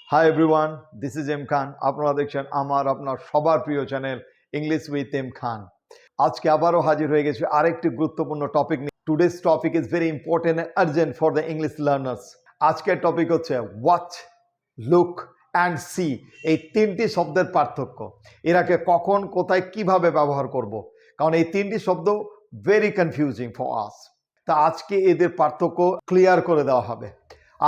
High everyone, this is M Khan. আপনারা দেখছেন আমার আপনার সবার প্রিয় channel English with M Khan. আজকে আবারও হাজির হয়ে গেছি আরেকটি গুরুত্বপূর্ণ টপিক নিয়ে। Today's topic is very important and urgent for the English learners. আজকের টপিক হচ্ছে ওয়াচ, লুক অ্যান্ড সি। এই তিনটি শব্দের পার্থক্য, এরাকে কখন, কোথায়, কিভাবে ব্যবহার করব, কারণ এই তিনটি শব্দ ভেরি কনফিউজিং ফর আস। তা আজকে এদের পার্থক্য ক্লিয়ার করে দেওয়া হবে,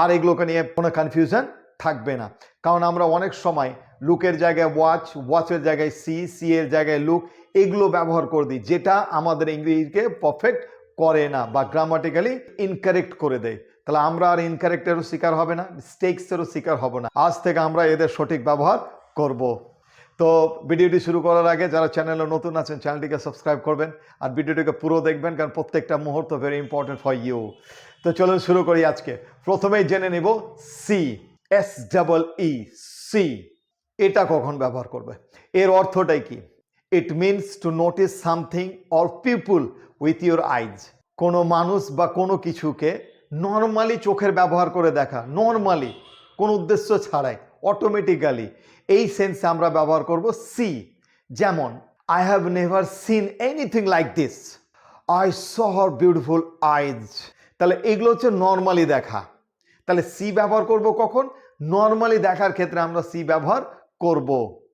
আর এগুলোকে নিয়ে কোনো কনফিউশন থাকবে না। কারণ আমরা অনেক সময় লুকের জায়গায় ওয়াচ, ওয়াচের জায়গায় সি, সি এর জায়গায় লুক, এগুলো ব্যবহার করে দিই, যেটা আমাদের ইংরেজিকে পারফেক্ট করে না বা গ্রামাটিক্যালি ইনকারেক্ট করে দেয়। তাহলে আমরা আর ইনকারেক্টেরও শিকার হবে না, মিস্টেক্সেরও শিকার হব না। আজ থেকে আমরা এদের সঠিক ব্যবহার করব। তো ভিডিওটি শুরু করার আগে যারা চ্যানেলে নতুন আছেন চ্যানেলটিকে সাবস্ক্রাইব করবেন আর ভিডিওটিকে পুরো দেখবেন, কারণ প্রত্যেকটা মুহূর্ত ভেরি ইম্পর্টেন্ট ফর ইউ। তো চলুন শুরু করি। আজকে প্রথমেই জেনে নেব সি, SEE, সি। এটা কখন ব্যবহার করবে, এর অর্থটাই কি? It means to notice something or people with your eyes. কোনো মানুষ বা কোনো কিছুকে নর্মালি চোখের ব্যবহার করে দেখা, নর্মালি কোনো উদ্দেশ্য ছাড়াই, অটোমেটিক্যালি, এই সেন্সে আমরা ব্যবহার করব সি। যেমন I have never seen anything like this, I saw her beautiful eyes. তাহলে এগুলো হচ্ছে নর্মালি দেখা। তাহলে সি ব্যবহার করব কখন? নর্মালি দেখার ক্ষেত্রে আমরা সি ব্যবহার করব।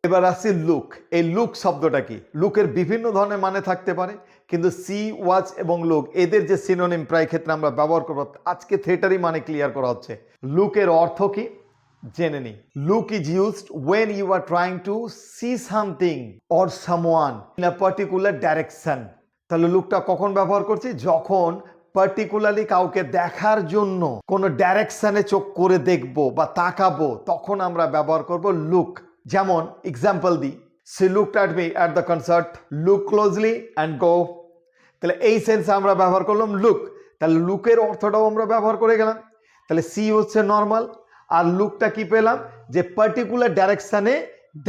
এবার আসছি লুক। এই লুক শব্দটা কি? লুকের বিভিন্ন ধরনের মানে থাকতে পারে, কিন্তু সি, ওয়াচ এবং লুক, এদের যে সিনোনিম প্রায় ক্ষেত্রে আমরা ব্যবহার করব। আজকে থিয়েটারই মানে ক্লিয়ার করা হচ্ছে। লুকের অর্থ কি জেনে নি। Look is used when you are trying to see something or someone in a particular direction. তাহলে লুকটা কখন ব্যবহার করছি? যখন পার্টিকুলারলি কাউকে দেখার জন্য কোনো ডাইরেকশনে চোখ করে দেখবো বা তাকাবো, তখন আমরা ব্যবহার করব লুক। যেমন এক্সাম্পল দিই, she looked at me at the concert, look closely and go. তাহলে এই সেন্সে আমরা ব্যবহার করলাম লুক। তাহলে লুকের অর্থটাও আমরা ব্যবহার করে গেলাম। তাহলে সি হচ্ছে নর্মাল, আর লুকটা কি পেলাম? যে পার্টিকুলার ডাইরেকশনে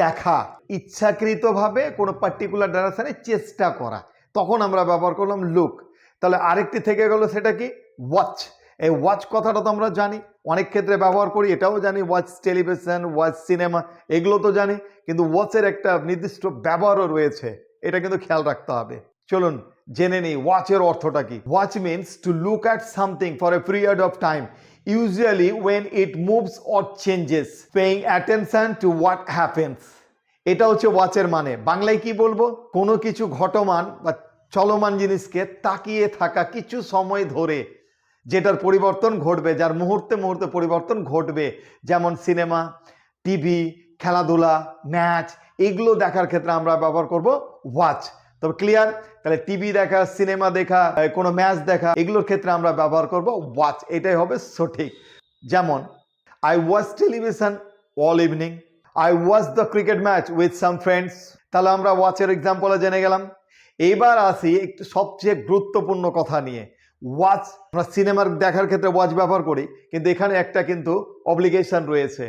দেখা, ইচ্ছাকৃতভাবে কোনো পার্টিকুলার ডাইরেকশনে চেষ্টা করা, তখন আমরা ব্যবহার করলাম লুক। তাহলে আরেকটি থেকে গেল, সেটা কি? ওয়াচ। এই ওয়াচ কথাটা তো আমরা জানি, অনেক ক্ষেত্রে ব্যবহার করি, এটাও জানি, ওয়াচ টেলিভিশন, ওয়াচ সিনেমা, এগুলো তো জানি, কিন্তু ওয়াচের একটা নির্দিষ্ট ব্যবহারও রয়েছে, এটা কিন্তু খেয়াল রাখতে হবে। চলুন জেনে নিই ওয়াচের অর্থটা কি। Watch means to look at something for a period of time, usually when it moves or changes, paying attention to what happens. এটা হচ্ছে ওয়াচের মানে। বাংলায় কি বলবো? কোনো কিছু ঘটমান বা চলমান জিনিসকে তাকিয়ে থাকা কিছু সময় ধরে, যেটার পরিবর্তন ঘটবে, যার মুহূর্তে মুহূর্তে পরিবর্তন ঘটবে। যেমন সিনেমা, টিভি, খেলাধুলা, ম্যাচ, এগুলো দেখার ক্ষেত্রে আমরা ব্যবহার করব ওয়াচ। তবে ক্লিয়ার? তাহলে টিভি দেখা, সিনেমা দেখা, কোনো ম্যাচ দেখা, এগুলোর ক্ষেত্রে আমরা ব্যবহার করব ওয়াচ। এটাই হবে সঠিক। যেমন I watch television all evening, I watch the cricket match with some friends. তাহলে আমরা ওয়াচের এক্সাম্পলে জেনে গেলাম। এবার আসি একটু সবচেয়ে গুরুত্বপূর্ণ কথা নিয়ে। ওয়াচ, আমরা সিনেমার দেখার ক্ষেত্রে ওয়াচ ব্যবহার করি, কিন্তু এখানে একটা কিন্তু অব্লিগেশন রয়েছে,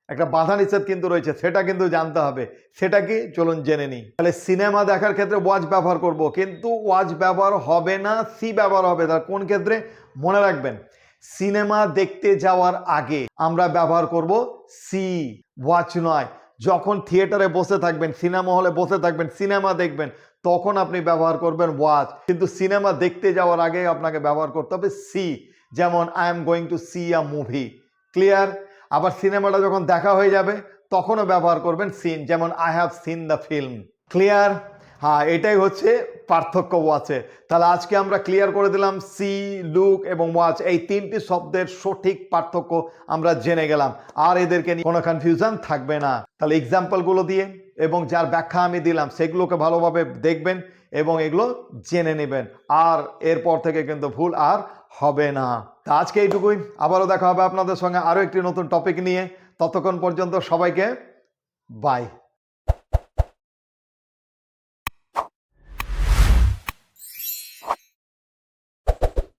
একটা বাধা নিষেধ কিন্তু রয়েছে, সেটা কিন্তু জানতে হবে। সেটা কি? চলুন জেনে নিই। তাহলে সিনেমা দেখার ক্ষেত্রে ওয়াচ ব্যবহার করব, কিন্তু ওয়াচ ব্যবহার হবে না, সি ব্যবহার হবে। তার কোন ক্ষেত্রে? মনে রাখবেন, সিনেমা দেখতে যাওয়ার আগে আমরা ব্যবহার করব সি, ওয়াচ নয়। যখন থিয়েটারে বসে থাকবেন, সিনেমা হলে বসে থাকবেন, সিনেমা দেখবেন, তখন আপনি ব্যবহার করবেন ওয়াচ। কিন্তু সিনেমা দেখতে যাওয়ার আগে আপনাকে ব্যবহার করতে হবে সি। যেমন I am going to C a movie. Clear? আবার সিনেমাটা যখন দেখা হয়ে যাবে তখনও ব্যবহার করবেন সিন, যেমন I have seen the film. Clear? হ্যাঁ, এটাই হচ্ছে পার্থক্য ওয়াচে। তাহলে আজকে আমরা ক্লিয়ার করে দিলাম সি, লুক এবং ওয়াচ, এই তিনটি শব্দের সঠিক পার্থক্য আমরা জেনে গেলাম, আর এদেরকে নিয়ে কোনো কনফিউশন থাকবে না। তাহলে এক্সাম্পলগুলো দিয়ে এবং যার ব্যাখ্যা আমি দিলাম সেগুলোকে ভালোভাবে দেখবেন এবং এগুলো জেনে নেবেন, আর এরপর থেকে কিন্তু ভুল আর হবে না। তা আজকে এইটুকুই। আবারও দেখা হবে আপনাদের সঙ্গে আরও একটি নতুন টপিক নিয়ে। ততক্ষণ পর্যন্ত সবাইকে বাই।